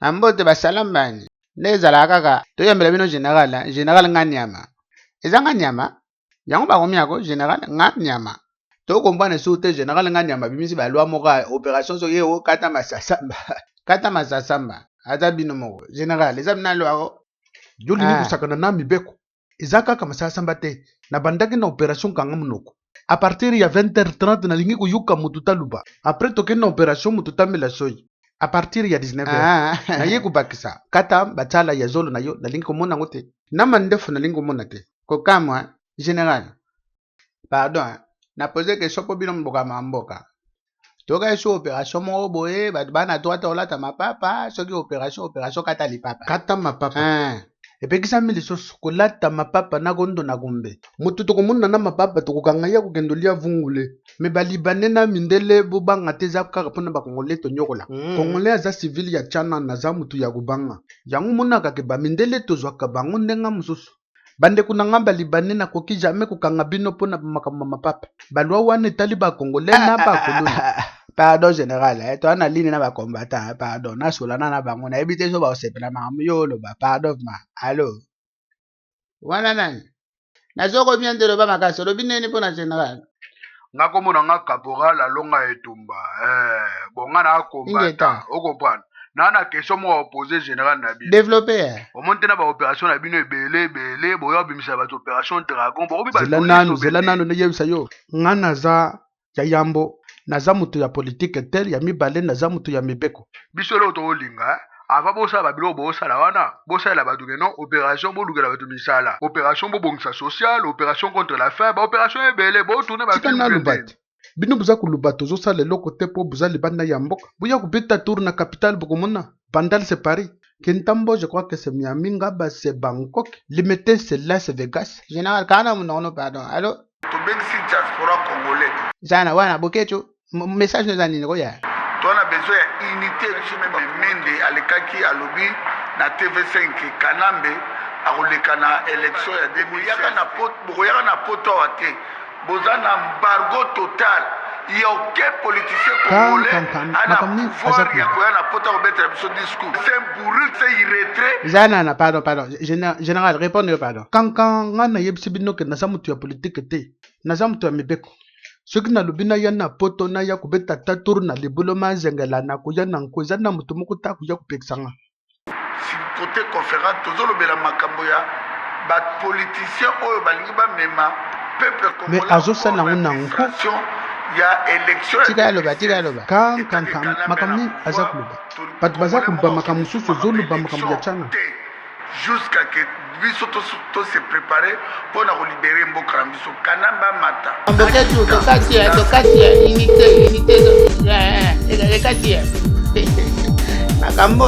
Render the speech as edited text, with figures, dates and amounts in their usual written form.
Ambote basalam bani. Nezala kaka. Toyambela bino general, general nganyama. Eza nganyama. Yango ba komi yako general nganyama. To comprendre sur te general nganyama bimisi ba loi moka opération so yeo kata masasamba. Kata masasamba. Aza bino moko. General, eza bina loi. Joli ni kusakana na mibeko. Izaka kama masasamba te. Na bandaki na opération kanga munoko. À partir ya 20h30 na lingi kuyuka mututa luba. Après toke na opération mututa mela soyi. À partir ya 19h. Na ye kubakisa. Kata batala ya zolo na yo na lingi komona ngote. Na mandefu na lingi komona te. Ko kamwa general. Pardon. Na posé question pour bino mboka mamboka. Toka yesu opération mo boye bana toi olata mapapa soki opération kata lipapa. Kata mapapa. Epekisa mili soso kolata mapapa na gondo na gombe. Mutu tokomuna na mapapa tokokanga ya kugendo lia vungule. Me balibane na mindele bubanga teza kaka pona bakongole to nyokola. Kongole aza civil ya chana na za mutu ya kubanga. Yangu muna kake ba mindele tozwaka bango ndenga mususu. Bande kuna ngamba libane na koki jamais kukanga bino pona makamama mapapa. Balwa wane tali ba kongole na ba koloni. Pardon général, toi na ligne na ba combattant, pardon, na solana na bango na ebite so ba osepela mamu yo lo ba pardon ma. Allo. Wana nani? Na zoko bien de lo ba makasi, lo binene pona général. Ngakomona nga caporal alonga etumba. Bonga na combattant, o comprendre. Nana question mo opposé général na bino. Développer. O monte na ba opération na bino ebele boyo bimisa ba opération dragon, bo bi ba zela nanu ne yebisa yo. Ngana za ya yambo. Naza mutu ya politique tel ya mibale naza mutu ya mibeko. Biso lo to olinga ava bosa ba bilo bosa la wana bosa la batu non opération bo lugela batu misala opération bo bongisa social opération contre la faim ba opération ebele bo tourner ba tika na lubati bino buza kulubato zo sala loko te po buza libanda ya mboka buya kubita tour na capitale bokomona bandal c'est Paris Kentambo je crois que c'est Miami ngaba c'est Bangkok limité c'est Las Vegas général kana munono pardon allo to bengsi diaspora congolais jana wana bokecho message nous anine ko ya to na besoin ya unité même mende alekaki alobi na TV5 Kanambe akoleka na élection ya 2016 na pot bokoyaka na poto wate boza na embargo total il y a aucun politicien congolais ana pouvoir ya koya na poto kobetra biso discours c'est pour c'est retrait jana na pardon général répondre pardon quand ngana yebisi bino ke na samutu ya politique te na samutu ya mibeko soki na lubina ya na poto na ya kubeta taturu na libulo mazengela na kuya na nkoza na mutu mukuta kuya kupekisanga si côté conférence tozolobela makambo ya ba politicien oyo balingi ba mema peuple congolais mais azosala nguna nko ya élection tika loba kan makamni azakuluba bat bazakuluba makamususu zoluba makamu ya chana jusqu'à que biso to se préparer pour na libérer mboka biso kanamba mata mboketu tokati unité makambo